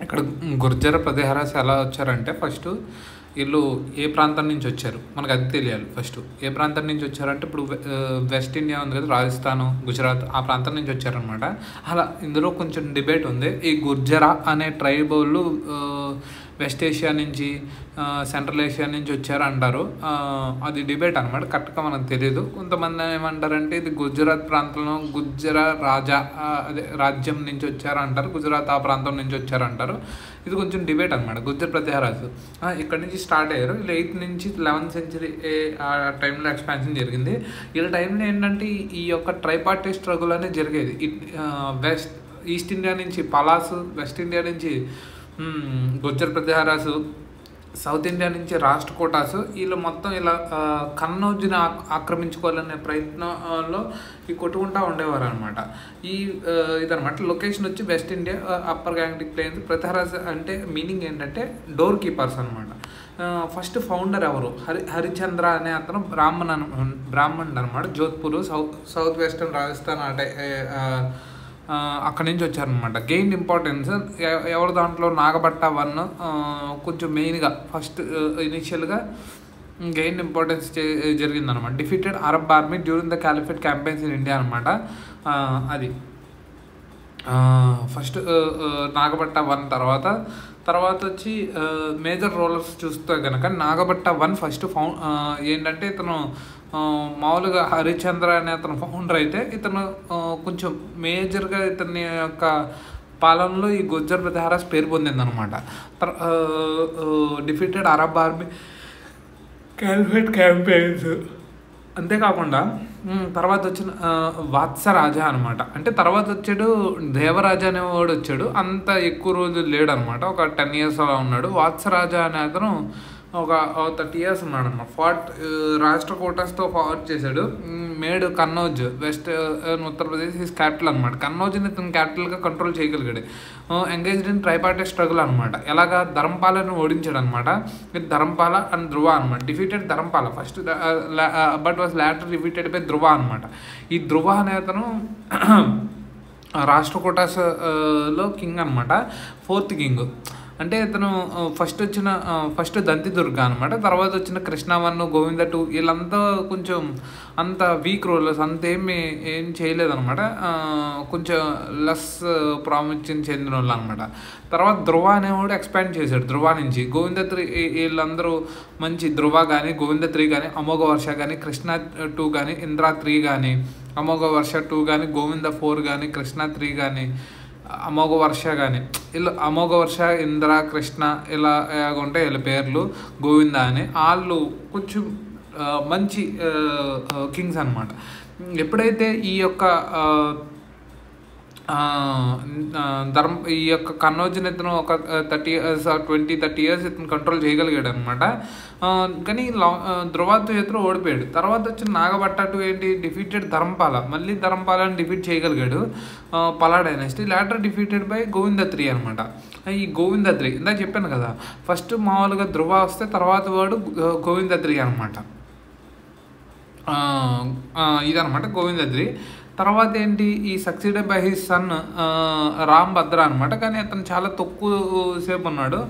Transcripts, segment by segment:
ఇక్కడ గుర్జర ప్రతిహారాస్ ఎలా వచ్చారంటే ఫస్ట్ వీళ్ళు ఏ ప్రాంతం నుంచి వచ్చారు మనకు అది తెలియాలి. ఫస్ట్ ఏ ప్రాంతం నుంచి వచ్చారంటే ఇప్పుడు వెస్ట్ ఇండియా ఉంది కదా, రాజస్థాన్, గుజరాత్, ఆ ప్రాంతం నుంచి వచ్చారనమాట. అలా ఇందులో కొంచెం డిబేట్ ఉంది. ఈ గుర్జరా అనే ట్రైబ్ వాళ్ళు వెస్ట్ ఏషియా నుంచి, సెంట్రల్ ఏషియా నుంచి వచ్చారు అంటారు. అది డిబేట్ అనమాట, కరెక్ట్గా మనకు తెలియదు. కొంతమంది ఏమంటారంటే ఇది గుజరాత్ ప్రాంతంలో గుజ్జరా అదే రాజ్యం నుంచి వచ్చారు అంటారు, గుజరాత్ ఆ ప్రాంతం నుంచి వచ్చారు అంటారు. ఇది కొంచెం డిబేట్ అనమాట. గుజ్జర్ ప్రతిహారాస్ ఇక్కడ నుంచి స్టార్ట్ అయ్యారు. వీళ్ళు 8th నుంచి 11th సెంచరీ ఆ టైంలో ఎక్స్పాన్షన్ జరిగింది. వీళ్ళ టైంలో ఏంటంటే ఈ యొక్క ట్రైపార్టీ స్ట్రగుల్ అనేది జరిగేది. ఈస్ట్ ఇండియా నుంచి పలాస్, వెస్ట్ ఇండియా నుంచి గుజ్జర్ ప్రతిహారాసు, సౌత్ ఇండియా నుంచి రాష్ట్రకూటాసు, వీళ్ళు మొత్తం ఇలా కన్నౌజ్ని ఆక్రమించుకోవాలనే ప్రయత్నంలో ఈ కొట్టుకుంటూ ఉండేవారు అనమాట. ఇదనమాట లొకేషన్ వచ్చి west India, upper Gangetic plains. Pratiharas అంటే మీనింగ్ ఏంటంటే డోర్ కీపర్స్ అనమాట. ఫస్ట్ ఫౌండర్ ఎవరు, హరిచంద్ర అనే అతను బ్రాహ్మణుడు అనమాట. జోధ్పూర్, సౌత్ వెస్టర్న్ రాజస్థాన్ అక్కడి నుంచి వచ్చారనమాట. గెయిన్ ఇంపార్టెన్స్ ఎవరు దాంట్లో నాగబట్ట 1 కొంచెం మెయిన్గా ఫస్ట్ ఇనిషియల్గా గెయిన్ ఇంపార్టెన్స్ జరిగిందనమాట. Defeated Arab army during the caliphate campaigns in India అనమాట. అది ఫస్ట్ నాగబట్ట 1 తర్వాత వచ్చి మేజర్ రోలర్స్ చూస్తే కనుక నాగబట్ట 1 ఫస్ట్ ఏంటంటే ఇతను మామూలుగా హరిచంద్ర అనే అతను ఫౌండర్ అయితే, ఇతను కొంచెం మేజర్గా ఇతని యొక్క పాలనలో ఈ గుజ్జర్ ప్రతిహారాస్ పేరు పొందిందనమాట. Defeated Arab army caliphate campaigns. అంతేకాకుండా తర్వాత వచ్చిన వాత్సరాజా అనమాట. అంటే తర్వాత వచ్చాడు దేవరాజా అనేవాడు వచ్చాడు. అంత ఎక్కువ రోజులు లేడు అనమాట, ఒక 10 years అలా ఉన్నాడు. వాత్సరాజా అనే అతను ఒక 30 years ఉన్నాడు అన్నమాట. రాష్ట్రకూటస్తో ఫార్ట్ చేశాడు. Made Kannauj west Uttar Pradesh is capital అనమాట. కన్నౌజ్ని ఇతను క్యాపిటల్గా కంట్రోల్ చేయగలిగాడు. ఎంగేజ్డ్ ఇన్ ట్రైపార్టీ స్ట్రగుల్ అనమాట. ఎలాగా ధర్మపాలను ఓడించాడు అనమాట. విత్ ధర్మపాల అండ్ ధ్రువ అనమాట. Defeated Dharmapala first, but was later defeated by Dhruva అనమాట. ఈ ధ్రువ అనే అతను రాష్ట్రకూటాస్లో కింగ్ అనమాట, 4th king. అంటే ఇతను ఫస్ట్ దంతిదుర్గ అనమాట. తర్వాత వచ్చిన కృష్ణ 1, గోవింద 2 వీళ్ళంతా కొంచెం అంత వీక్ రోలర్స్, ఏం చేయలేదన్నమాట. కొంచెం లెస్ ప్రాముఖ్యం చెందిన వాళ్ళు అనమాట. తర్వాత ధ్రువ అనేవాడు ఎక్స్పాండ్ చేశాడు. ధ్రువ నుంచి గోవింద 3 వీళ్ళందరూ మంచి ధ్రువ కానీ, గోవింద 3 కానీ, అమోఘ వర్ష కానీ, కృష్ణ 2 కానీ, ఇంద్ర 3 కానీ, అమోఘ వర్ష 2 కానీ, గోవింద 4 కానీ, కృష్ణ 3 కానీ, అమోఘ వర్ష కానీ, ఇలా అమోఘ వర్ష, ఇంద్ర, కృష్ణ ఇలా ఉంటాయి వీళ్ళ పేర్లు. గోవింద అని వాళ్ళు కొంచెం మంచి కింగ్స్ అనమాట. ఎప్పుడైతే ఈ యొక్క ఈ యొక్క కన్నౌజ్ని ఇతను ఒక 30 years ఇతను కంట్రోల్ చేయగలిగాడు అనమాట. కానీ ధ్రువతో ఇతను ఓడిపోయాడు. తర్వాత వచ్చిన నాగబట్ట 2 ఏంటి, డిఫీటెడ్ ధర్మపాల. మళ్ళీ ధర్మపాలని డిఫీట్ చేయగలిగాడు. Pala dynasty later defeated by Govinda 3 అనమాట. ఈ గోవింద 3 ఇందా చెప్పాను కదా, ఫస్ట్ మామూలుగా ధ్రువ వస్తే తర్వాత వాడు గోవింద 3 అనమాట. ఇదనమాట గోవింద 3. తర్వాత ఏంటి, ఈ succeeded by his son Rambhadra అనమాట. కానీ అతను చాలా తక్కువ సేపు ఉన్నాడు,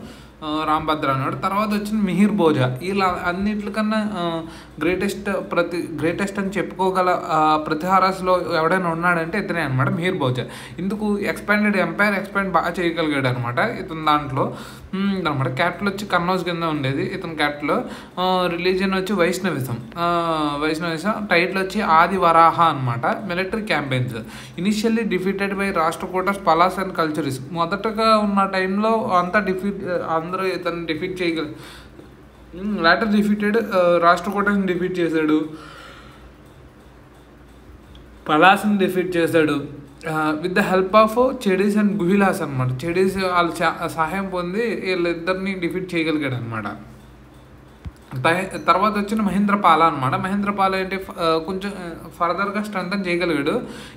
రాంభద్ర అన్నాడు. తర్వాత వచ్చిన మిహిర్ భోజా. ఇలా అన్నిటికన్నా గ్రేటెస్ట్ అని చెప్పుకోగల ప్రతిహారాస్లో ఎవడైనా ఉన్నాడంటే ఇతనే అనమాట, మిహిర్ భోజా. ఇందుకు ఎంపైర్ బాగా చేయగలిగాడు అనమాట ఇతను దాంట్లో అనమాట. క్యాపిటల్ వచ్చి కన్నౌజ్ కింద ఉండేది ఇతని క్యాపిటల్. రిలీజియన్ వచ్చి వైష్ణవిజం. టైటిల్ వచ్చి ఆది వరాహ అనమాట. Military campaigns initially defeated by Rashtrakutas, Palas and Kalachuris. మొదటగా ఉన్న టైంలో అంతా అందరూ ఇతను డిఫీట్ చేయగలి. లాటర్ డిఫీటెడ్ రాష్ట్రకూటాన్ని డిఫీట్ చేశాడు, పలాస్ని డిఫీట్ చేశాడు with the help of Chedis and Guhilas అనమాట. చెడీస్ వాళ్ళ సహాయం పొంది వీళ్ళిద్దరిని డిఫీట్ చేయగలిగాడు అనమాట. తర్వాత వచ్చిన మహేంద్రపాల అనమాట. మహేంద్రపాల ఏంటి కొంచెం ఫర్దర్గా స్ట్రెంథన్ చేయగలిగాడు.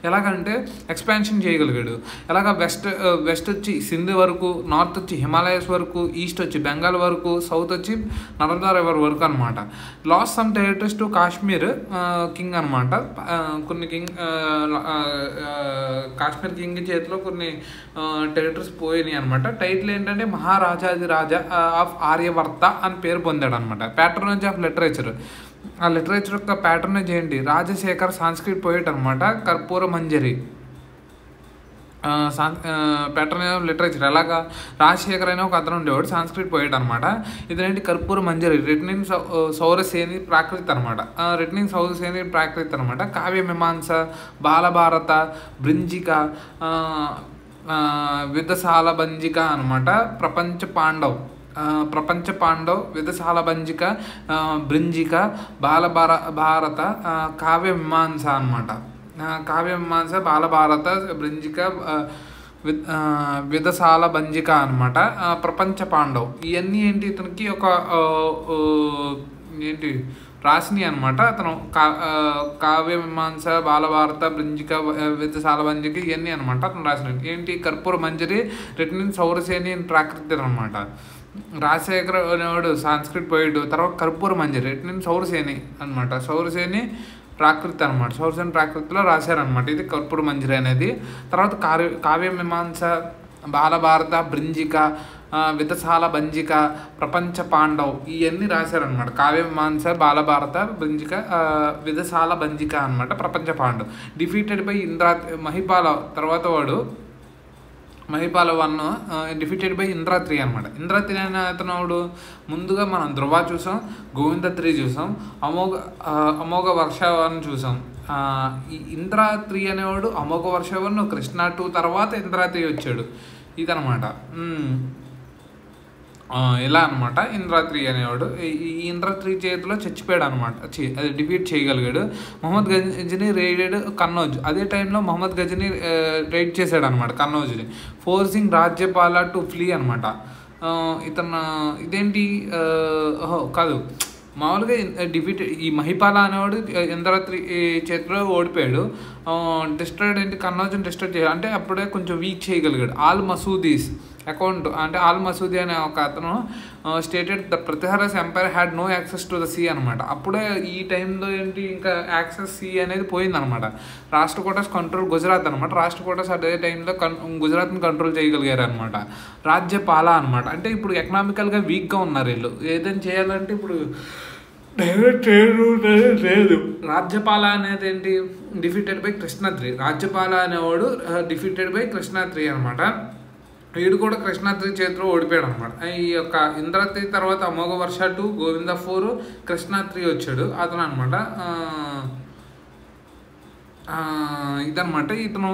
ఎలాగంటే ఎక్స్పాన్షన్ చేయగలిగాడు. ఎలాగ వెస్ట్ వచ్చి సింధు వరకు, నార్త్ వచ్చి హిమాలయస్ వరకు, ఈస్ట్ వచ్చి బెంగాల్ వరకు, సౌత్ వచ్చి నర్మదా రివర్ వరకు అనమాట. Last some territories to Kashmir king అనమాట. కొన్ని కాశ్మీర్ కింగ్ చేతిలో కొన్ని టెరిటరీస్ పోయినాయి అనమాట. టైటిల్ ఏంటంటే మహారాజాది రాజా ఆఫ్ ఆర్యవర్త అని పేరు పొందాడు అనమాట. ప్యాట్రనేజ్ ఆఫ్ లిటరేచర్, ఆ లిటరేచర్ యొక్క ప్యాట్రనేజ్ ఏంటి? రాజశేఖర్ సాంస్క్రిట్ పోయిట్ అనమాట. కర్పూర మంజరి ప్యాట్రనేజ్ ఆఫ్ లిటరేచర్. ఎలాగా? రాజశేఖర్ అనే ఒక అతను ఉండేవాడు, సాంస్క్రిట్ పోయిట్ అనమాట. ఇదేంటి? కర్పూర మంజరి రిటన్ ఇన్ సౌరసేని ప్రాకృతి అనమాట. రిటన్ ఇన్ సౌరసేని ప్రాకృతి అనమాట. కావ్య మీమాంస, బాలభారత, బృంజిక, విదసాలభంజిక అనమాట. ప్రపంచ పాండవ్, విదసాలభంజిక, బృంజిక, బాలభారత, కావ్య మీమాంస అనమాట. కావ్య మీమాంస, బాలభారత, బృంజిక, విదసాలభంజిక అనమాట. ప్రపంచ పాండవ్ ఇవన్నీ ఏంటి? ఇతనికి ఒక ఏంటి రాసిని అనమాట. అతను కావ్య మీమాంస, బాలభారత, బృంజిక, విదసాలభంజిక ఇవన్నీ అనమాట అతను రాసిన ఏంటి? కర్పూర మంజరి రిటన్ ఇన్ సౌరసేని ప్రాకృతి అనమాట. రాజశేఖర్ అనేవాడు సాంస్క్రిట్ పోయిడు. తర్వాత కర్పూర మంజరి రిటన్ ఇన్ సౌరసేని అనమాట. సౌరసేని ప్రాకృతి అనమాట. సౌరసేని ప్రాకృతిలో రాశారనమాట. ఇది కర్పూర మంజరి అనేది. తర్వాత కావ్య మీమాంస, బాలభారత, బృంజిక, విదసాలభంజిక, ప్రపంచ పాండవ్ ఇవన్నీ రాశారనమాట. కావ్య మీమాంస, బాలభారత, బృంజిక, విదసాలభంజిక అనమాట. ప్రపంచ పాండవ్ డిఫీటెడ్ బై మహిపాల. తర్వాత వాడు మహిపాల 1 డిఫీటెడ్ బై ఇంద్ర 3 అనమాట. ఇంద్ర 3 అనే అతను ముందుగా మనం ధ్రువ చూసాం, గోవింద 3 చూసాం, అమోఘ వర్ష 1 చూసాం. ఈ ఇంద్ర 3 అనేవాడు అమోఘ వర్ష 1, కృష్ణ 2 తర్వాత ఇంద్ర 3 వచ్చాడు. ఇదనమాట. ఇలా అనమాట. ఇంద్ర 3 అనేవాడు ఈ ఇంద్ర 3 చేతిలో చచ్చిపోయాడు అనమాట. అది డిఫీట్ చేయగలిగాడు. మొహమ్మద్ గజనీ రైడెడ్ కన్నౌజ్. అదే టైంలో మొహమ్మద్ గజనీ రైడ్ చేశాడు అనమాట కన్నౌజ్ని, ఫోర్సింగ్ రాజ్యపాల టు ఫ్లీ అనమాట. ఇతను ఇదేంటి కాదు మామూలుగా డిఫీట్ ఈ మహిపాల అనేవాడు ఇంద్ర 3 చేతిలో ఓడిపోయాడు. డిస్ట్రాయిడ్ ఏంటి? కన్నౌజ్ని డిస్ట్రాయిడ్ చేయాలి అంటే అప్పుడే కొంచెం వీక్ చేయగలిగాడు. ఆల్ మసూదీస్ అకౌంట్ అంటే ఆల్ మసూదీ అనే ఒక అతను stated the Pratiharas empire had no access to the sea అనమాట. అప్పుడే ఈ టైంలో ఏంటి ఇంకా యాక్సెస్ సీ అనేది పోయిందనమాట. రాష్ట్రకూటస్ కంట్రోల్ గుజరాత్ అనమాట. రాష్ట్రకూటస్ అదే టైంలో గుజరాత్ని కంట్రోల్ చేయగలిగారు అనమాట. రాజ్యపాల అనమాట. అంటే ఇప్పుడు ఎకనామికల్గా వీక్గా ఉన్నారు వీళ్ళు. ఏదైనా చేయాలంటే ఇప్పుడు డైరెక్ట్ లేదు. రాజ్యపాల అనేది ఏంటి? Defeated by Krishna 3. రాజ్యపాల అనేవాడు డిఫీటెడ్ బై కృష్ణ 3 అనమాట. వీడు కూడా కృష్ణ 3 చేతిలో ఓడిపోయాడు అనమాట. ఈ యొక్క ఇంద్ర 3 తర్వాత అమోఘ వర్ష 2, గోవింద 4, కృష్ణ 3 వచ్చాడు అతను అనమాట. ఇదనమాట. ఇతను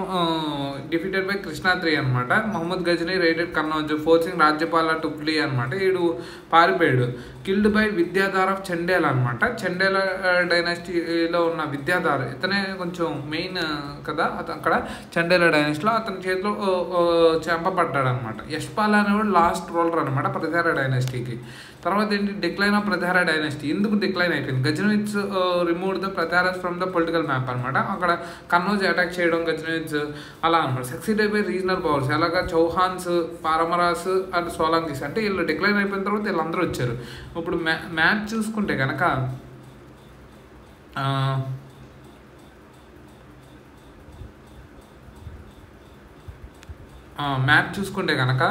డిఫీటెడ్ బై కృష్ణ 3 అనమాట. Mohammad Ghazni raided Kannauj, forcing Rajyapala to flee అనమాట. వీడు పారిపోయాడు. Killed by Vidyadhara of Chandela అనమాట. చండేల డైనాసిటీలో ఉన్న విద్యాధార ఇతనే కొంచెం మెయిన్ కదా అక్కడ చండేల డైనాసిటీలో. అతని చేతిలో చంపబడ్డాడు అనమాట. యశ్పాల్ అనేవాడు లాస్ట్ రూలర్ అనమాట ప్రతిహార డైనాసిటీకి. తర్వాత ఏంటి? Decline of Pratihara dynasty. ఎందుకు డిక్లైన్ అయిపోయింది? Ghaznavids remove the Pratiharas from the political map అనమాట. అక్కడ కన్నౌజ్ అటాక్ చేయడం గజనవిడ్స్ అలా అనమాట. సక్సీడెడ్ బై రీజనల్ పవర్స్ ఎలాగా? చౌహాన్స్, పారమరాస్ అండ్ సోలంకీస్. అంటే వీళ్ళు డిక్లైన్ అయిపోయిన తర్వాత వీళ్ళందరూ వచ్చారు. ఇప్పుడు మ్యాప్ చూసుకుంటే కనుక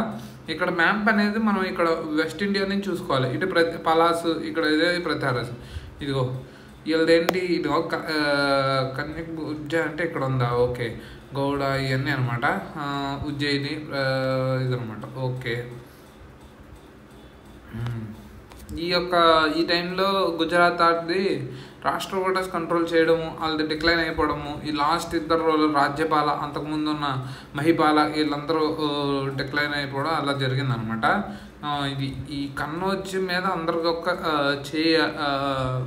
ఇక్కడ మ్యాప్ అనేది మనం ఇక్కడ వెస్ట్ ఇండియా నుంచి చూసుకోవాలి. ఇటు పలాస్, ఇక్కడ ఇదే ప్రతిహారస్. ఇదిగో వీళ్ళదేంటి? ఇదిగో కన్యక్ ఉజ్జయిని అంటే ఇక్కడ ఉందా? ఓకే. గౌడ ఇవన్నీ అనమాట. ఉజ్జయిని ఇదనమాట. ఓకే. ఈ టైంలో గుజరాత్ అది రాష్ట్రకూటస్ కంట్రోల్ చేయడము, వాళ్ళది డిక్లైన్ అయిపోవడము, ఈ లాస్ట్ ఇద్దరు రోజులు రాజ్యపాల, అంతకుముందు ఉన్న మహిపాల వీళ్ళందరూ డిక్లైన్ అయిపోవడం అలా జరిగిందనమాట. ఇది ఈ కన్నౌజ్ మీద అందరికి ఒక చేయ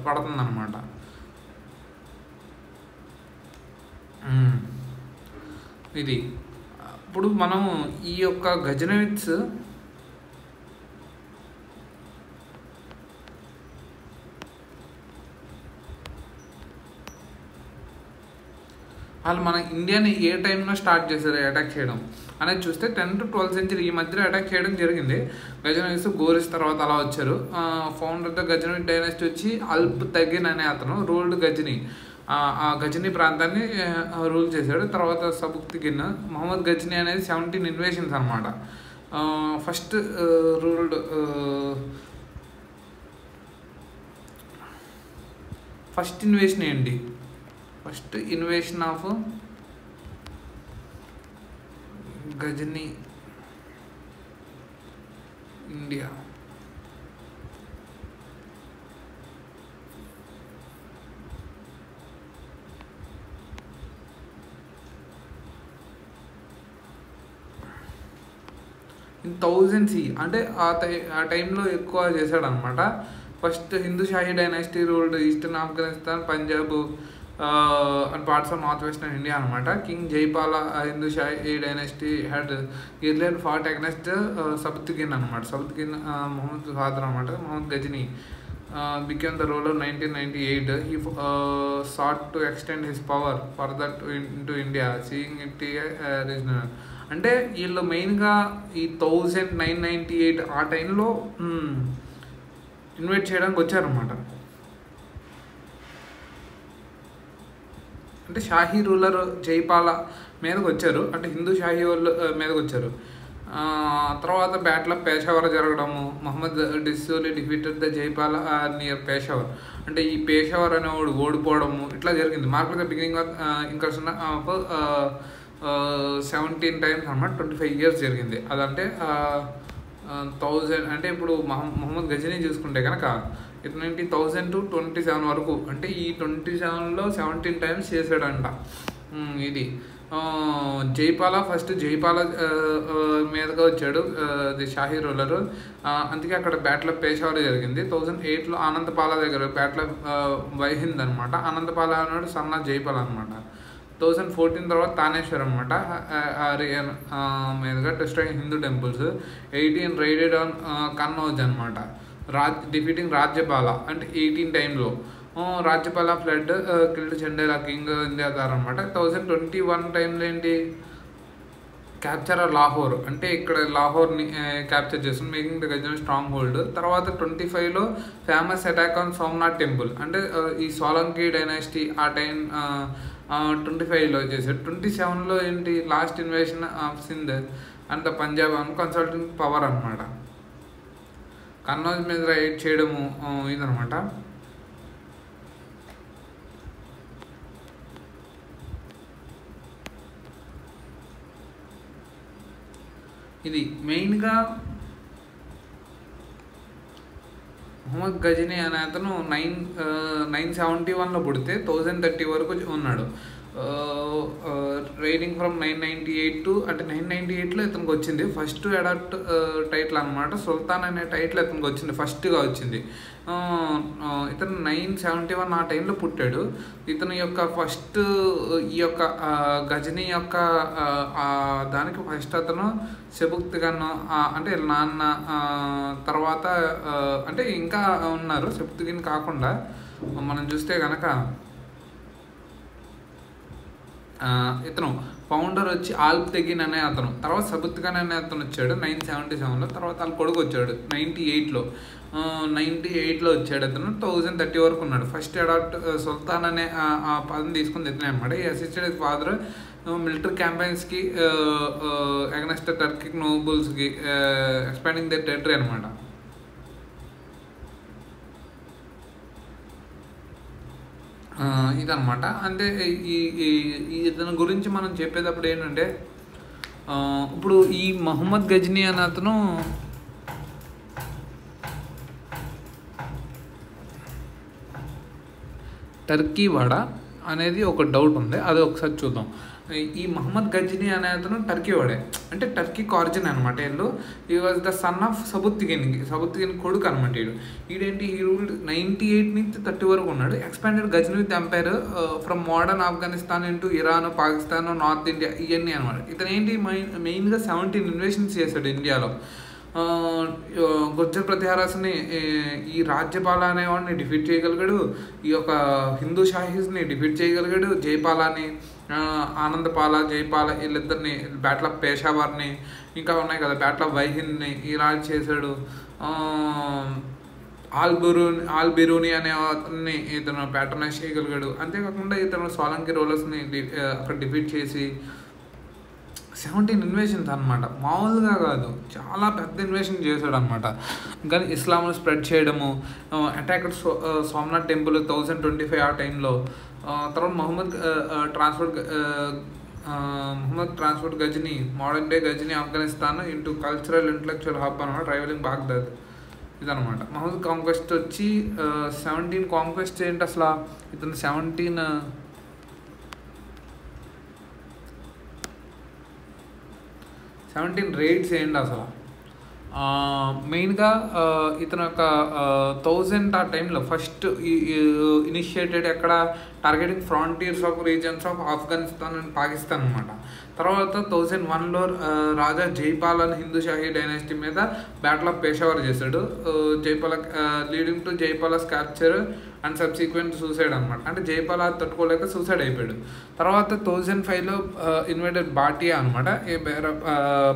పడుతుందన్నమాట. ఇది ఇప్పుడు మనం ఈ యొక్క గజనవిడ్స్ వాళ్ళు మన ఇండియాని ఏ టైంలో స్టార్ట్ చేశారు అటాక్ చేయడం అనేది చూస్తే 10th to 12th century ఈ మధ్యలో అటాక్ చేయడం జరిగింది. గజనవీస్ గోరిస్ తర్వాత అలా వచ్చారు. ఫౌండర్ ద గజనవి డైనాసిటీ వచ్చి అల్ప్ తగిన్ అనే అతను రూల్డ్ గజని, ఆ గజని ప్రాంతాన్ని రూల్ చేశాడు. తర్వాత సబుక్తిగిన్, మొహమ్మద్ గజని అనేది 17 ఇన్వేషన్స్ అనమాట. ఫస్ట్ రూల్డ్ ఫస్ట్ ఇన్వేషన్ ఏంటి? First invasion of Ghazni India. In 1000 CE అంటే ఆ టైంలో ఎక్కువ చేశాడు అనమాట. First Hindu Shahi dynasty ruled eastern Afghanistan, Punjab and parts of north western India అనమాట. King Jaipala Hindu Shahi dynasty had earlier fought against Sabuktigin అనమాట. సబుక్తిగిన్ మొహమ్మద్ ఫాదర్ అనమాట. Mohammed Ghajini became the ruler 1998. He sought to extend his power further into India, seeing it regional. అంటే వీళ్ళు మెయిన్గా ఈ 1998 ఆ టైంలో invite చేయడానికి వచ్చారనమాట. అంటే షాహీ రూలర్ జైపాల మీదకి వచ్చారు, అంటే హిందూ షాహీ వాళ్ళు మీదకి వచ్చారు. తర్వాత బ్యాటిల్ ఆఫ్ పేషావర్ జరగడము, మహమ్మద్ డిస్సోలి defeated the Jaipala near Peshawar, అంటే ఈ పేషావర్ అనేవాడు ఓడిపోవడము ఇట్లా జరిగింది. Mark the beginning of incursion of 17 times అనమాట. 25 years జరిగింది. అదంటే 1000 అంటే ఇప్పుడు మొహమ్మద్ గజని చూసుకుంటే కనుక 1000 to 27 వరకు, అంటే ఈ 27లో 17 times చేశాడంట. ఇది జైపాల ఫస్ట్ జైపాల మీదగా వచ్చాడు ది షాహీ రూలరు. అందుకే అక్కడ బ్యాటిల్ ఆఫ్ పేషావర్ జరిగింది. 1008లో అనంతపాల దగ్గర బ్యాటిల్ ఆఫ్ వైహింద్ అనమాట. అనంతపాల అనేవాడు సన్నా జైపాల అనమాట. 2014 తర్వాత తానేశ్వర్ అనమాట ఆరియన్ మీదుగా destroying Hindu temples. 18 raided on Kannauj అనమాట. డిఫీటింగ్ రాజ్యపాల అంటే 18 టైంలో. Rajyapala fled killed Chandela king ఇండియాదార్ అనమాట. 2021 టైంలో ఏంటి క్యాప్చర్ లాహోర్, అంటే ఇక్కడ లాహోర్ని క్యాప్చర్ చేస్తుంది, making the Ghazni stronghold. తర్వాత 25లో famous attack on Somnath temple, అంటే ఈ సోలంకి డైనాసిటీ ఆ టైం 25లో చేశాడు. 27లో ఏంటి last invasion of Sindh and the Punjab అని కన్సల్టింగ్ పవర్ అనమాట. కన్నౌజ్ మీద రైడ్ చేయడము ఇదనమాట. ఇది మెయిన్గా మొహమ్మద్ గజని అనే అతను 971లో పుడితే 1030 వరకు ఉన్నాడు. రైడింగ్ ఫ్రమ్ 998 to అంటే 998లో ఇతనికి వచ్చింది ఫస్ట్ అడాప్ట్ టైటిల్ అనమాట. సుల్తాన్ అనే టైటిల్ ఇతనికి వచ్చింది, ఫస్ట్గా వచ్చింది. ఇతను 971 ఆ టైంలో పుట్టాడు. ఇతని యొక్క ఫస్ట్ ఈ యొక్క గజని యొక్క దానికి ఫస్ట్ అతను సెబుక్తిగన్ అంటే నాన్న, తర్వాత అంటే ఇంకా ఉన్నారు సెబుక్తిగన్ కాకుండా. మనం చూస్తే కనుక ఇతను ఫౌండర్ వచ్చి ఆల్ప్ తెగిన్ అనే అతను. తర్వాత సబుక్తిగన్ అనే అతను వచ్చాడు 977లో. తర్వాత వాళ్ళ కొడుకు వచ్చాడు 98లో వచ్చాడు. అతను 1030 వరకు ఉన్నాడు. ఫస్ట్ అడాప్ట్ సుల్తాన్ అనే ఆ పదం తీసుకుని ఇతనే అనమాట. ఈ అసిస్టెడ్ ఫాదర్ మిలిటరీ క్యాంపెయిన్స్కి అగెన్స్ట్ టర్కిక్ నోబుల్స్కి ఎక్స్పాండింగ్ ద టెరిటరీ అనమాట. ఇదనమాట. అంటే ఇతని గురించి మనం చెప్పేటప్పుడు ఏంటంటే ఇప్పుడు ఈ మొహమ్మద్ గజని అనే అతను టర్కీ వాడా అనేది ఒక డౌట్ ఉంది, అది ఒకసారి చూద్దాం. ఈ మొహమ్మద్ గజని అనే అతను టర్కీ వాడే, అంటే టర్కీకి ఆరిజిన్ అనమాట. వీళ్ళు ఈ వాజ్ ద సన్ ఆఫ్ సబుక్తిగిన్ కొడుకు అనమాట. ఈడేంటి ఈ రూల్డ్ 98 నుంచి 30 వరకు ఉన్నాడు. Expanded Ghaznavid empire from modern Afghanistan into Iran, Pakistan, north India ఇవన్నీ అనమాట. ఇతను ఏంటి మెయిన్గా 17 ఇన్వేషన్స్ చేశాడు ఇండియాలో. గుర్జర్ ప్రతిహారాస్ని ఈ రాజ్యపాల అనేవాడిని డిఫీట్ చేయగలిగాడు. ఈ యొక్క హిందూ షాహీస్ని డిఫీట్ చేయగలిగాడు. జైపాలాని ఆనందపాల, జైపాల వీళ్ళిద్దరిని, బ్యాటిల్ ఆఫ్ పేషావర్ని, ఇంకా ఉన్నాయి కదా బ్యాటిల్ ఆఫ్ వైహింద్ని ఇలా చేశాడు. ఆల్ బిరూని అనే అతన్ని ఇతను ప్యాటర్నైజ్ చేయగలిగాడు. అంతేకాకుండా ఇతను సోలంకి రోలర్స్ని అక్కడ డిఫీట్ చేసి 17 ఇన్వేషన్స్ అనమాట, మామూలుగా కాదు, చాలా పెద్ద ఇన్వేషన్ చేశాడు అనమాట. కానీ ఇస్లాంను స్ప్రెడ్ చేయడము, అటాక్ సోమనాథ్ టెంపుల్ 1025 ఆ టైంలో. తర్వాత Mohammad transformed Ghazni, modern day Ghazni Afghanistan into cultural intellectual hub అనమాట, ట్రావెలింగ్ బాగ్దాద్ ఇదనమాట. మహమ్మద్ కాంక్వెస్ట్ వచ్చి 17 కాంక్వెస్ట్ ఏంటి అసలు, ఇతను 17 రైడ్స్ ఏంటి అసలు. మెయిన్గా ఇతను యొక్క 1000 ఆ టైంలో ఫస్ట్ ఇనిషియేటెడ్ ఎక్కడ, targeting frontiers of regions of Afghanistan and Pakistan అనమాట. తర్వాత 1001లో రాజా జైపాలన్ హిందూ షాహీ డైనాసిటీ మీద బ్యాటిల్ ఆఫ్ పేషావర్ చేశాడు. Jaipala leading to Jaipala's capture and subsequent suicide అనమాట. అంటే జైపాల తట్టుకోలేక సూసైడ్ అయిపోయాడు. తర్వాత 1005లో ఇన్వైడెడ్ బాటియా అనమాట,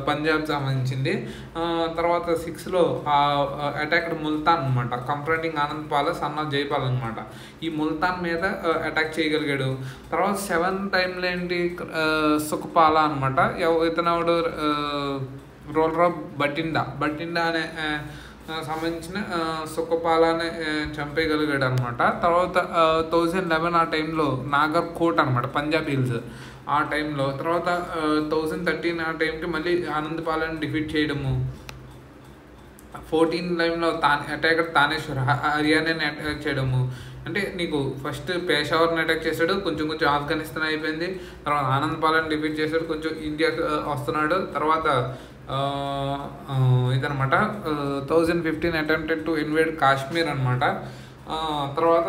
పంజాబ్ సంబంధించింది. తర్వాత 6లో అటాక్డ్ ముల్తాన్ అనమాట, కంప్రైంటింగ్ ఆనంద్ పాల సన్ ఆఫ్ జైపాల్ అనమాట. ఈ ముల్తాన్ మీద అటాక్ చేయగలిగాడు. తర్వాత 7 టైంలో ఏంటి, సుఖపాల అనమాట, ఇతనవుడు రోలర్ ఆఫ్ బటిండా అనే సంబంధించిన సుఖపాలని చంపేయగలిగాడు అనమాట. తర్వాత 1011 ఆ టైంలో నాగర్ కోట్ అనమాట, పంజాబ్ హిల్స్ ఆ టైంలో. తర్వాత 1013 ఆ టైంకి మళ్ళీ ఆనంద్ పాలని డిఫీట్ చేయడము. 14 టైంలో అటాకర్ తానేశ్వర్ హర్యానాని అటాక్ చేయడము. అంటే నీకు ఫస్ట్ పేషావర్ని అటాక్ చేశాడు, కొంచెం ఆఫ్ఘనిస్తాన్ అయిపోయింది. తర్వాత ఆనంద్ పాలని డిఫీట్ చేశాడు, కొంచెం ఇండియాకి వస్తున్నాడు. తర్వాత ఇదనమాట 1015 అటెంప్టెడ్ టు ఇన్వేడ్ కాశ్మీర్ అనమాట. తర్వాత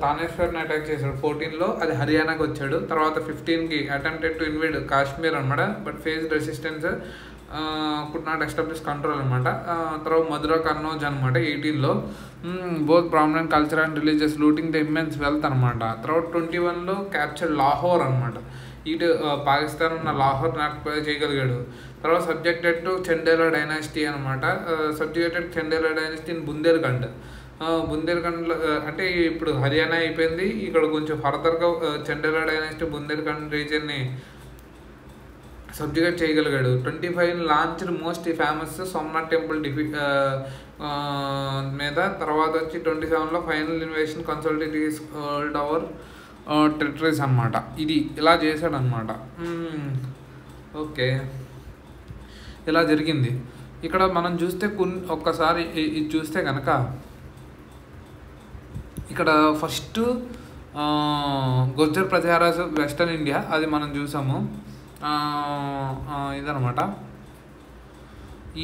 తానేశ్వర్ని అటాక్ చేశాడు 14లో, అది హర్యానాకి వచ్చాడు. తర్వాత 15కి అటెంప్టెడ్ టు ఇన్వేడ్ కాశ్మీర్ అనమాట, but face resistance, could not establish control అనమాట. తర్వాత మధురా కన్నౌజ్ అనమాట 18లో, both prominent culture and religious looting the immense wealth అనమాట. తర్వాత 21లో క్యాప్చర్ లాహోర్ అనమాట, ఇటు పాకిస్తాన్ ఉన్న లాహోర్ని ఆక్యుపై చేయగలిగాడు. తర్వాత సబ్జెక్టెడ్ టు చండేలా డైనాసిటీ అనమాట, subjected Chandela dynasty in Bundelkhand. బుందేల్ఖండ్లో అంటే ఇప్పుడు హర్యానా అయిపోయింది, ఇక్కడ కొంచెం ఫర్దర్గా చండేలా డైనాసిటీ బుందేల్ఖండ్ రీజియన్ని సబ్జుగేట్ చేయగలిగాడు. 25 launched most famous Somnath temple మీద. తర్వాత వచ్చి 27లో ఫైనల్ ఇన్వేషన్ కన్సల్టేటివ్స్ అవర్ టెరిటరీస్ అనమాట. ఇది ఇలా చేశాడు అనమాట. ఓకే, ఇలా జరిగింది. ఇక్కడ మనం చూస్తే ఒక్కసారి ఇది చూస్తే కనుక ఇక్కడ ఫస్ట్ గుర్జర్ ప్రజారాజ్ వెస్టర్న్ ఇండియా, అది మనం చూసాము. ఇదనమాట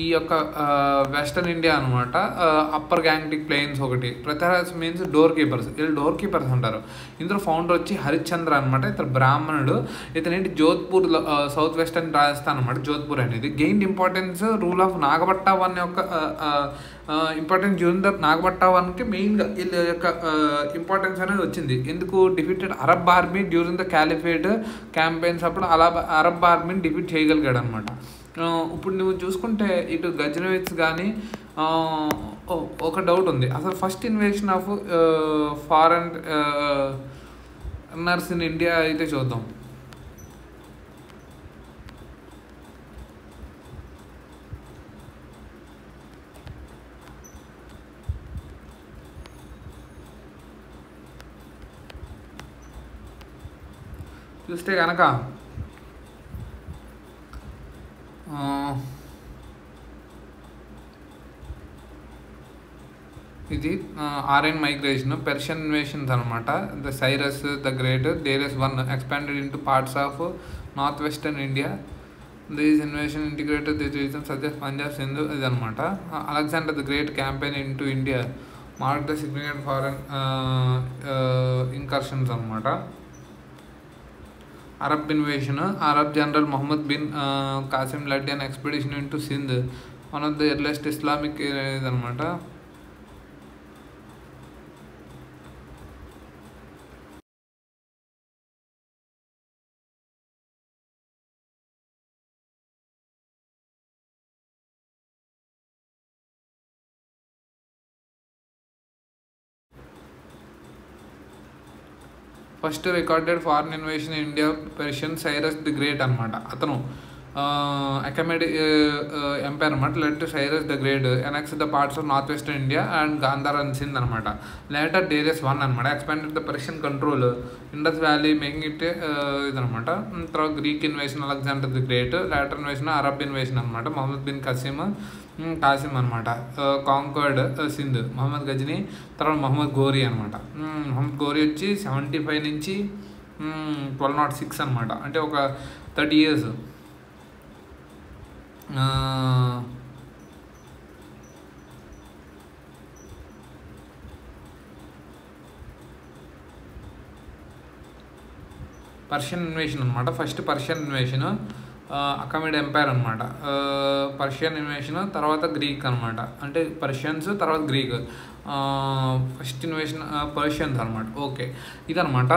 ఈ యొక్క వెస్టర్న్ ఇండియా అనమాట. అప్పర్ గ్యాంగ్టిక్ ప్లెయిన్స్ ఒకటి. ప్రజారాజ్ మీన్స్ డోర్ కీపర్స్, వీళ్ళు డోర్ కీపర్స్ అంటారు. ఇందులో ఫౌండర్ వచ్చి హరిశ్చంద్ర అనమాట, ఇతను బ్రాహ్మణుడు. ఇతనేంటి జోధ్పూర్, సౌత్ వెస్టర్న్ రాజస్థాన్ అనమాట. జోధ్పూర్ అనేది గెయిన్ ఇంపార్టెన్స్ రూల్ ఆఫ్ నాగభట్టావన్ యొక్క ఇంపార్టెన్స్ డ్యూరింగ్ ద నాగభట్టావన్కి మెయిన్గా వీళ్ళ యొక్క ఇంపార్టెన్స్ అనేది వచ్చింది. ఎందుకు, defeated Arab army during the caliphate campaigns అప్పుడు అలా అరబ్ ఆర్మీని డిఫీట్ చేయగలిగాడు అనమాట. ఇప్పుడు నువ్వు చూసుకుంటే ఇటు గజనవిట్స్ కానీ ఒక డౌట్ ఉంది, అసలు first invasion of foreigners in India అయితే చూద్దాం. చూస్తే కనుక ఇది ఆర్యన్ మైగ్రేషన్, పెర్షియన్ ఇన్వేషన్స్ అనమాట. The Cyrus the great, Darius one expanded into parts of north western India. These invasion integrated this region such as Punjab, Sindhu ఇదనమాట. Alexander the great campaign into India mark the significant foreign incursions అనమాట. Arab invasion, Arab general Muhammad bin Qasim led an expedition into Sindh, one of the ఎర్లెస్ట్ Islamic ఇదనమాట. First recorded foreign invasion in India Persian Cyrus the great అనమాట. అతను అకామెడీ umpire అనమాట. Let Cyrus the great annexe the parts of north western India and Gandhar and Sindh అనమాట. Later Darius one అనమాట. Expanded the Persian control Indus valley making it ఇదనమాట. తర్వాత Greek invasion Alexander the great. Later invasion Arab invasion అనమాట. మొహమ్మద్ బిన్ కాసిం అనమాట conquered Sindh. Mohammed Ghazni తర్వాత Mohammed gory అనమాట. Mohammed gory వచ్చి 75 నుంచి 1206 అనమాట. అంటే ఒక 30 years. పర్షియన్ ఇన్వేషన్ అనమాట. ఫస్ట్ పర్షియన్ ఇన్వేషన్ అకామెడ్ ఎంపైర్ అనమాట. పర్షియన్ ఇన్వేషన్ తర్వాత గ్రీక్ అనమాట. అంటే పర్షియన్స్ తర్వాత గ్రీక్. ఫస్ట్ ఇన్వేషన్ పర్షియన్స్ అనమాట. ఓకే, ఇదనమాట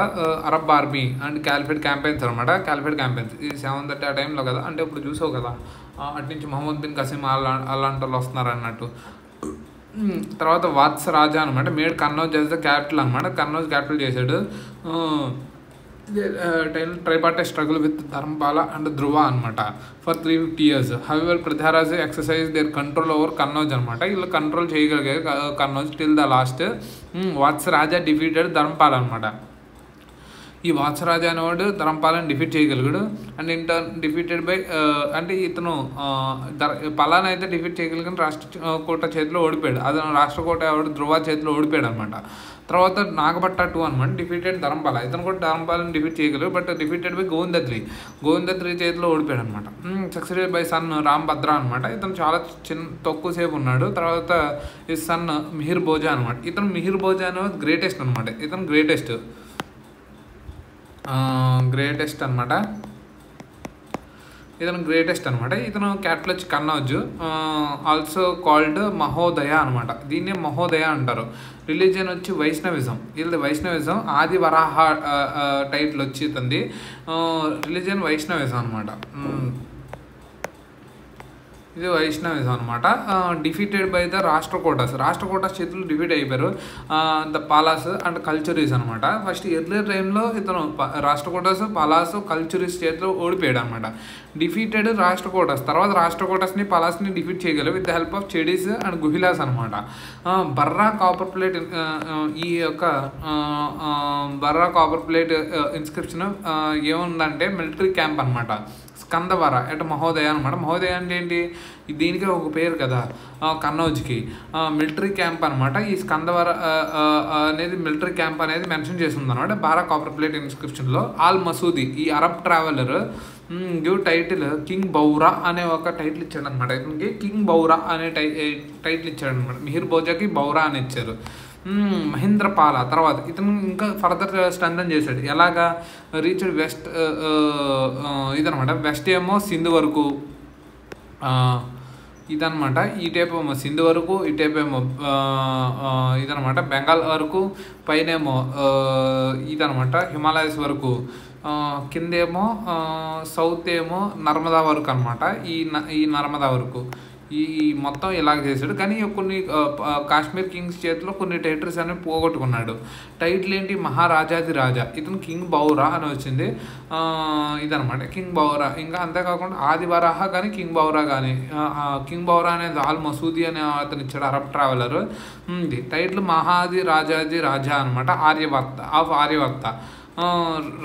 Arab army and caliphate campaigns అనమాట. క్యాలిఫేట్ క్యాంపెయిన్స్ ఇది 730 ఆ టైంలో కదా. అంటే ఇప్పుడు చూసావు కదా, అటు నుంచి మొహమ్మద్ బిన్ కసీం అలాంటి వాళ్ళు వస్తున్నారు అన్నట్టు. తర్వాత వాత్స రాజా అనమాట. Made Kannauj as the capital అనమాట. కన్నౌజ్ క్యాపిటల్ చేశాడు. Tripartite struggle with Dharmapala and Dhruva అనమాట for 350 years. However Prithviraj exercise their control over Kannauj అనమాట. వీళ్ళు కంట్రోల్ చేయగలిగారు Kannauj till the last. Vatsa Raja defeated Dharmapala అనమాట. ఈ వాత్సరాజా అనేవాడు ధర్మపాలని డిఫీట్ చేయగలిగాడు. అండ్ ఇంటర్ డిఫీటెడ్ బై అంటే ఇతను పలానా అయితే డిఫీట్ చేయగలిగిన రాష్ట్రకూట చేతిలో ఓడిపోయాడు. అది రాష్ట్రకూట ఎవడు ధ్రువ చేతిలో ఓడిపోయాడు అనమాట. తర్వాత నాగపట్ట 2 అనమాట. డిఫీటెడ్ ధర్మపాల. ఇతను కూడా ధర్మపాలని డిఫీట్ చేయగలరు. బట్ డిఫీటెడ్ బై గోవింద 3 చేతిలో ఓడిపోయాడు అనమాట. సక్సెడెడ్ బై సన్ రాంభద్ర అనమాట. ఇతను చాలా తక్కువ సేపు ఉన్నాడు. తర్వాత ఈ సన్ మిహిర్ భోజా అనమాట. ఇతను మిహిర్ భోజా అనేది గ్రేటెస్ట్ అనమాట. ఇతను గ్రేటెస్ట్ అనమాట. ఇతను క్యాపిటల్ వచ్చి కన్నౌజ్. ఆల్సో కాల్డ్ మహోదయ అనమాట. దీన్నే మహోదయ అంటారు. రిలీజియన్ వచ్చి వైష్ణవిజం. వీళ్ళది వైష్ణవిజం. ఆది వరాహ టైటిల్ వచ్చి ఇతంది. రిలీజియన్ వైష్ణవిజం అనమాట. ఇది వైష్ణవిజం అనమాట. డిఫీటెడ్ బై ద రాష్ట్రకూటాస్ చేతులు డిఫీట్ అయిపోయారు. ద పాలాస్ అండ్ కల్చరీస్ అనమాట. ఫస్ట్ ఎర్లియర్ టైంలో ఇతను రాష్ట్రకూటాస్ పాలాస్ కల్చరీస్ చేతిలో ఓడిపోయాడు అనమాట. డిఫీటెడ్ రాష్ట్రకూటాస్. తర్వాత రాష్ట్రకూటాస్ని పలాస్ని డిఫీట్ చేయగలరు with the help of Chedis and Guhilas అనమాట. బర్రా కాపర్ ప్లేట్ ఈ యొక్క బర్రా కాపర్ ప్లేట్ ఇన్స్క్రిప్షన్ ఏముందంటే మిలిటరీ క్యాంప్ అనమాట. స్కందవర అట్ మహోదయ అనమాట. మహోదయ అంటే ఏంటి, దీనికి ఒక పేరు కదా కన్నౌజ్కి. మిలిటరీ క్యాంప్ అనమాట. ఈ స్కందవర అనేది మిలిటరీ క్యాంప్ అనేది మెన్షన్ చేస్తుంది అనమాట బారా కాపర్ ప్లేట్ ఇన్స్క్రిప్షన్లో. ఆల్ మసూది ఈ Arab traveller give title king Baura అనే ఒక టైటిల్ ఇచ్చాడు అనమాట. ఇతనికి కింగ్ బౌరా అనే టైటిల్ ఇచ్చాడు అనమాట. మిహిర్ భోజాకి బౌరా అని ఇచ్చారు. మహేంద్రపాల తర్వాత ఇతను ఇంకా ఫర్దర్ స్ట్రెంథన్ చేశాడు. ఎలాగా రీచ్డ్ వెస్ట్ ఇదనమాట. వెస్ట్ ఏమో సింధు వరకు ఇదనమాట. ఈ టైప్ ఏమో సింధు వరకు, ఈ టైప్ ఏమో ఇదనమాట బెంగాల్ వరకు, పైనేమో ఇదనమాట హిమాలయస్ వరకు, కిందేమో సౌత్ ఏమో నర్మదా వరకు అనమాట. ఈ నర్మదా వరకు ఈ మొత్తం ఇలాగ చేశాడు. కానీ కొన్ని కాశ్మీర్ కింగ్స్ చేతిలో కొన్ని టెరిటరీస్ అనేవి పోగొట్టుకున్నాడు. టైటిల్ ఏంటి, మహారాజాది రాజా. ఇతను కింగ్ బౌరా అని వచ్చింది. ఇదనమాట కింగ్ బౌరా. ఇంకా అంతేకాకుండా ఆది వరాహ కానీ కింగ్ బౌరా కానీ. కింగ్ బౌరా అనేది ఆల్ మసూది అనే అతను ఇచ్చాడు అరబ్ ట్రావెలర్. టైటిల్ మహాది రాజాది రాజా అనమాట. ఆర్యవర్త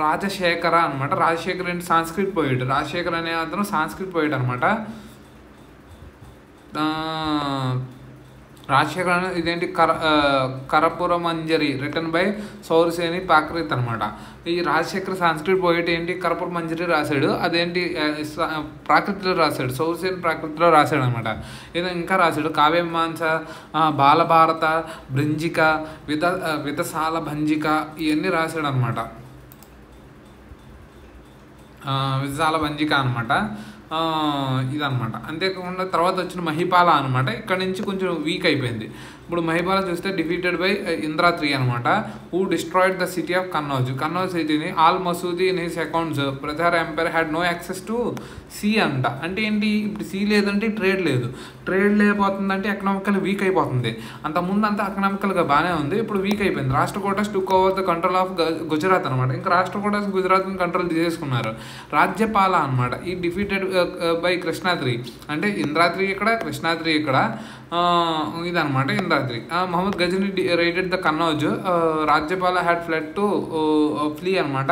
రాజశేఖర అనమాట. రాజశేఖర్ అంటే సాంస్క్రిట్ పోయిడ్. రాజశేఖర్ అనే అతను సాంస్క్రిట్ పోయిడ్ అనమాట. రాజశేఖర్ అనేది ఇదేంటి కరపుర మంజరి రిటర్న్ బై సౌరసేని పాక్రిత్ అనమాట. ఈ రాజశేఖర్ సంస్కృత్ పోయేట్ ఏంటి కరపుర మంజరి రాశాడు. అదేంటి ప్రాకృతిలో రాశాడు. సౌరసేని ప్రాకృతిలో రాశాడు అనమాట. ఏదో ఇంకా రాశాడు కావ్యమీమాంస, బాలభారత, భృంజిక, వితసాల భంజిక ఇవన్నీ రాశాడు అనమాట. వితసాల భంజిక అనమాట. ఇదనమాట. అంతేకాకుండా తర్వాత వచ్చిన మహిపాల అనమాట. ఇక్కడ నుంచి కొంచెం వీక్ అయిపోయింది. ఇప్పుడు మహిపాల చూస్తే డిఫీటెడ్ బై ఇంద్రాత్రి అనమాట, who destroyed the city of Kannauj. Kannauj సిటీని Al Masudi in his accounts Pratihara empire had no access to sea అంట. అంటే ఏంటి, ఇప్పుడు సీ లేదంటే ట్రేడ్ లేదు, ట్రేడ్ లేకపోతుందంటే ఎకనామికల్ వీక్ అయిపోతుంది. అంతకుముందు అంతా ఎకనామికల్గా బాగానే ఉంది, ఇప్పుడు వీక్ అయిపోయింది. Rashtrakutas took over the control of Gujarat అనమాట. ఇంకా రాష్ట్రకూటస్ గుజరాత్ని కంట్రోల్ చేసుకున్నారు. రాజ్యపాల అనమాట ఈ డిఫీటెడ్ బై కృష్ణాద్రి, అంటే ఇంద్రాద్రి ఇక్కడ, కృష్ణాద్రి ఇక్కడ, ఇదనమాట Indra three. Mahmud Ghazni raided the Kannauj. Rajyapala had fled to flee అనమాట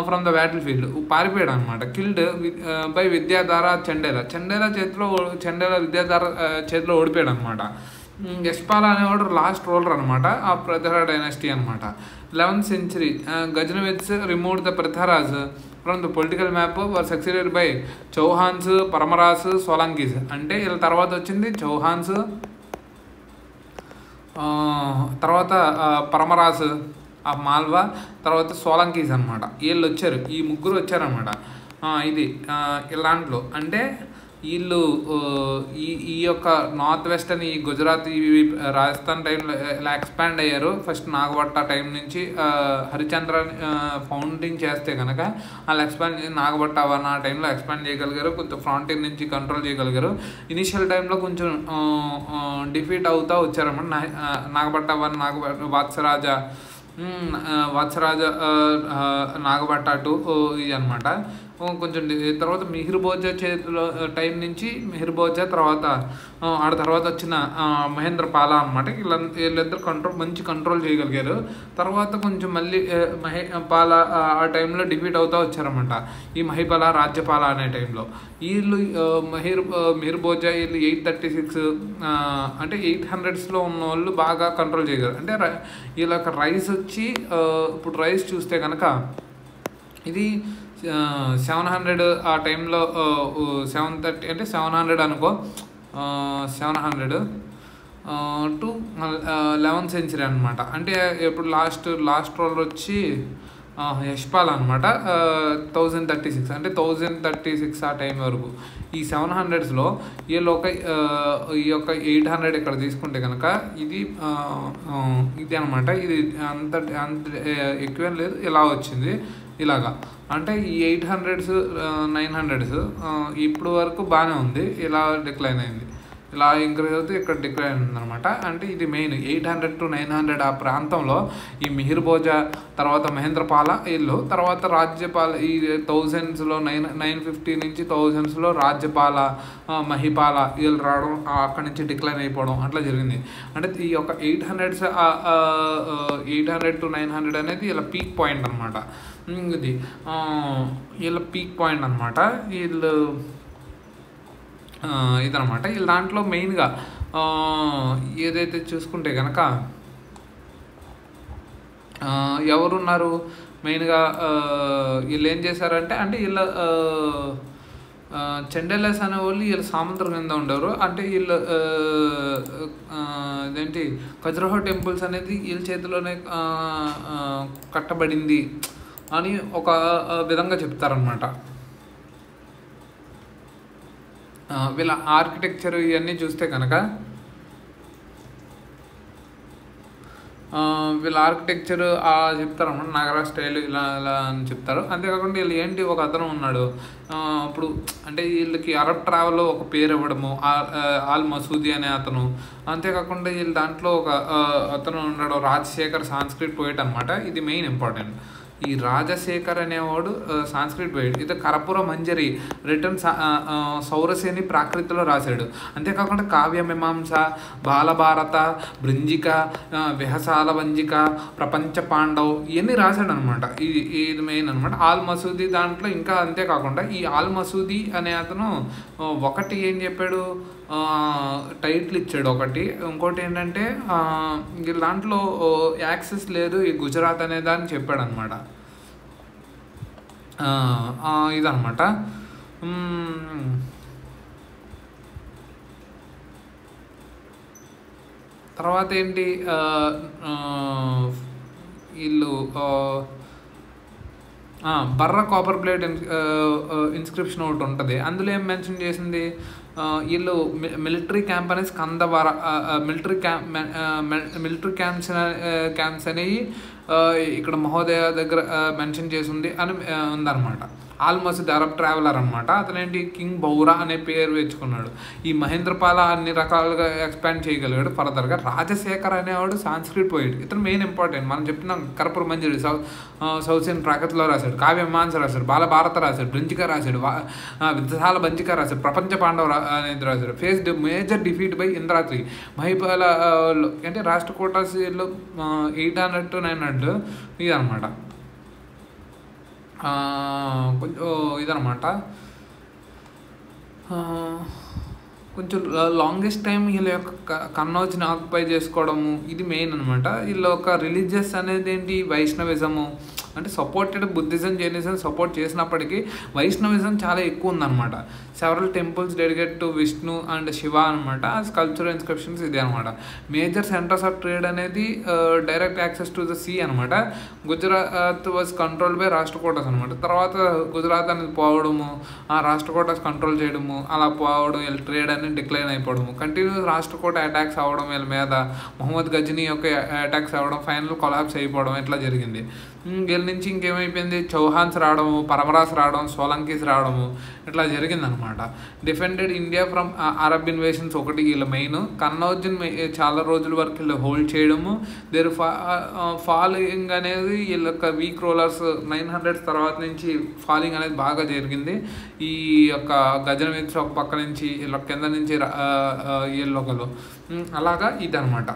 ఫ్రమ్ ద బ్యాటిల్ ఫీల్డ్, పారిపోయాడు అనమాట. Killed by విద్యాధార చండేల. చండేల విద్యాధార చేతిలో ఓడిపోయాడు అనమాట. యశ్పాల అనేవాడు లాస్ట్ రూలర్ అనమాట ఆ ప్రతిహార డైనాసిటీ అనమాట. 11th century Ghaznavids removed the Prithviraj from the political map, were succeeded by Chauhans, Paramaras, Solankis. అంటే వీళ్ళ తర్వాత వచ్చింది చౌహాన్స్, తర్వాత పరమరాస్ ఆఫ్ మాల్వా, తర్వాత సోలంకీస్ అనమాట. వీళ్ళు వచ్చారు, ఈ ముగ్గురు వచ్చారనమాట. ఇది ఇలాంట్లో అంటే వీళ్ళు ఈ యొక్క నార్త్ వెస్ట్ అని ఈ గుజరాత్ ఇవి రాజస్థాన్ టైంలో ఇలా ఎక్స్పాండ్ అయ్యారు. ఫస్ట్ నాగపట్ట టైం నుంచి హరిచంద్ర ఫౌండింగ్ చేస్తే కనుక వాళ్ళు ఎక్స్పాండ్ నాగపట్ట అవన్న ఆ టైంలో ఎక్స్పాండ్ చేయగలిగారు, కొంచెం ఫ్రాంటియర్ నుంచి కంట్రోల్ చేయగలిగారు. ఇనిషియల్ టైంలో కొంచెం డిఫీట్ అవుతూ వచ్చారన్నమాట. నాగపట్ట అవన్న, వాత్సరాజ నాగపట్ట టు ఇది అనమాట. కొంచెం తర్వాత మిహిర్ భోజా చేతిలో టైం నుంచి మిహిర్ భోజా తర్వాత ఆడ తర్వాత వచ్చిన మహేంద్ర పాల అనమాట. వీళ్ళిద్దరు మంచి కంట్రోల్ చేయగలిగారు. తర్వాత కొంచెం మళ్ళీ పాల ఆ టైంలో డిఫీట్ అవుతూ వచ్చారన్నమాట. ఈ మహిపాల, రాజ్యపాల అనే టైంలో వీళ్ళు మిహిర్ భోజా వీళ్ళు 836 అంటే 800s ఉన్న వాళ్ళు బాగా కంట్రోల్ చేయగలరు. అంటే వీళ్ళకి రైస్ వచ్చి ఇప్పుడు రైస్ చూస్తే కనుక ఇది 700 ఆ టైంలో 730 అంటే 700 అనుకో, 700 టు 11th century అనమాట. అంటే ఇప్పుడు లాస్ట్ రోలర్ వచ్చి యశ్పాల్ అనమాట. 1036 అంటే 1036 ఆ టైం వరకు ఈ 700sలో వీళ్ళు ఈ యొక్క 800 ఇక్కడ తీసుకుంటే కనుక ఇది అనమాట. ఇది అంత ఎక్కువ లేదు, ఇలా వచ్చింది ఇలాగా. అంటే ఈ 800s 900s ఇప్పుడు వరకు బాగానే ఉంది, ఇలా డిక్లైన్ అయింది, ఇలా ఇంక్రీజ్ అవుతూ ఇక్కడ డిక్లైన్ అయింది అనమాట. అంటే ఇది మెయిన్ 800 to 900 ఆ ప్రాంతంలో ఈ మిహిర్ భోజా, తర్వాత మహేంద్రపాల వీళ్ళు, తర్వాత రాజ్యపాల ఈ 1000sలో 950 నుంచి 1000sలో రాజ్యపాల, మహిపాల వీళ్ళు రావడం, అక్కడి నుంచి డిక్లైన్ అయిపోవడం అట్లా జరిగింది. అంటే ఈ యొక్క 800s 800 to 900 అనేది ఇలా పీక్ పాయింట్ అనమాట. ఇది వీళ్ళ పీక్ పాయింట్ అనమాట. వీళ్ళు ఇదనమాట. వీళ్ళ దాంట్లో మెయిన్గా ఏదైతే చూసుకుంటే కనుక ఎవరున్నారు మెయిన్గా వీళ్ళు ఏం చేశారంటే, అంటే వీళ్ళ చెండెలస్ అనే వాళ్ళు వీళ్ళు సామంతుల కింద ఉండేవారు. అంటే వీళ్ళు ఇదేంటి ఖజురహో టెంపుల్స్ అనేది వీళ్ళ చేతిలోనే కట్టబడింది అని ఒక విధంగా చెప్తారనమాట. వీళ్ళ ఆర్కిటెక్చర్ ఇవన్నీ చూస్తే కనుక వీళ్ళ ఆర్కిటెక్చర్ చెప్తారన్నమాట, నగర స్టైల్ ఇలా అని చెప్తారు. అంతేకాకుండా వీళ్ళు ఏంటి, ఒక అతను ఉన్నాడు ఇప్పుడు, అంటే వీళ్ళకి అరబ్ ట్రావెల్ ఒక పేరు ఇవ్వడము, ఆల్ మసూది అనే అతను. అంతేకాకుండా వీళ్ళు దాంట్లో ఒక అతను ఉన్నాడు రాజశేఖర్, సాంస్క్రిట్ పోయిట్ అనమాట. ఇది మెయిన్ ఇంపార్టెంట్. ఈ రాజశేఖర్ అనేవాడు సాంస్క్రిట్ పోయిట్. ఇది కర్పూర మంజరి రిటర్న్ సౌరసేని ప్రాకృతిలో రాశాడు. అంతేకాకుండా కావ్యమీమాంస, బాలభారత, బృంజిక, విహసాల వంజిక, ప్రపంచ పాండవ్ ఇవన్నీ రాశాడు అనమాట. ఇది మెయిన్ అనమాట. ఆల్ మసూది దాంట్లో ఇంకా అంతేకాకుండా ఈ ఆల్ మసూది అనే అతను ఒకటి ఏం చెప్పాడు, టైటిల్ ఇచ్చాడు ఒకటి. ఇంకోటి ఏంటంటే దాంట్లో యాక్సెస్ లేదు ఈ గుజరాత్ అనే దాన్ని చెప్పాడు అనమాట. ఇదనమాట. తర్వాత ఏంటి, వీళ్ళు బర్ర కాపర్ ప్లేట్ ఇన్స్క్రిప్షన్ ఒకటి ఉంటుంది. అందులో ఏం మెన్షన్ చేసింది, వీళ్ళు మిలిటరీ క్యాంప్ అనేది స్కందవర మిలిటరీ క్యాంప్స్ అనేవి ఇక్కడ మహోదయ దగ్గర మెన్షన్ చేసి ఉంది అని ఉందన్నమాట. ఆల్మోస్ట్ అరబ్ ట్రావెలర్ అనమాట. అతనేంటి కింగ్ బౌరా అనే పేరు తెచ్చుకున్నాడు. ఈ మహేంద్రపాల అన్ని రకాలుగా ఎక్స్పాండ్ చేయగలిగాడు ఫర్దర్గా. రాజశేఖర్ అనేవాడు సాంస్క్రిట్ పోయిట్. ఇతను మెయిన్ ఇంపార్టెంట్. మనం చెప్తున్నాం కర్పూర మంజరి సౌసేన్ ప్రాకత్లో రాశాడు, కావ్యమాన్స్ రాశాడు, బాలభారత రాశాడు, బ్రించిక రాశాడు, విద్యాల బంచిక రాశాడు, ప్రపంచ పాండవ అనేది రాశాడు. Faced major defeat by Indra three. Mahipala అంటే రాష్ట్రకూటలో 800 to 900 ఇదనమాట. కొంచెం ఇదనమాట. కొంచెం లాంగెస్ట్ టైం వీళ్ళ యొక్క కన్నౌజ్ని ఆక్యుపై చేసుకోవడము ఇది మెయిన్ అనమాట. వీళ్ళ ఒక రిలీజియస్ అనేది ఏంటి, వైష్ణవిజము. అంటే సపోర్టెడ్ బుద్ధిజం జైనిజం సపోర్ట్ చేసినప్పటికీ వైష్ణవిజం చాలా ఎక్కువ ఉందన్నమాట. Several temples dedicate to Vishnu and Shiva అనమాట. కల్చరల్ ఇన్స్క్రిప్షన్స్ ఇది అనమాట. మేజర్ సెంటర్స్ ఆఫ్ ట్రేడ్ అనేది direct access to the sea అనమాట. Gujarat was control by Rashtrakutas అనమాట. తర్వాత గుజరాత్ అనేది పోవడము, ఆ రాష్ట్రకూటస్ కంట్రోల్ చేయడము, అలా పోవడం, వీళ్ళ ట్రేడ్ అనేది డిక్లైన్ అయిపోవడము, కంటిన్యూస్ రాష్ట్రకూట అటాక్స్ అవ్వడం, వీళ్ళ మీద మొహమ్మద్ గజనీ యొక్క అటాక్స్ అవ్వడం, ఫైనల్ కొలాప్స్ అయిపోవడం ఇట్లా జరిగింది. వీళ్ళ నుంచి ఇంకేమైపోయింది, చౌహాన్స్ రావడము, పరమరాస్ రావడం, సోలంకీస్ రావడము ఇట్లా జరిగిందనమాట. Defended India from Arab invasions ఒకటి వీళ్ళ మెయిన్. కన్నౌజ్ని చాలా రోజుల వరకు వీళ్ళు హోల్డ్ చేయడము. దేర్ ఫాలోయింగ్ అనేది వీళ్ళ యొక్క వీక్ రోలర్స్ 900s తర్వాత నుంచి ఫాలోయింగ్ అనేది బాగా జరిగింది. ఈ యొక్క గజనవిత్స్ ఒక పక్క నుంచి వీళ్ళ కింద నుంచి వీళ్ళొకరు అలాగా ఇదనమాట.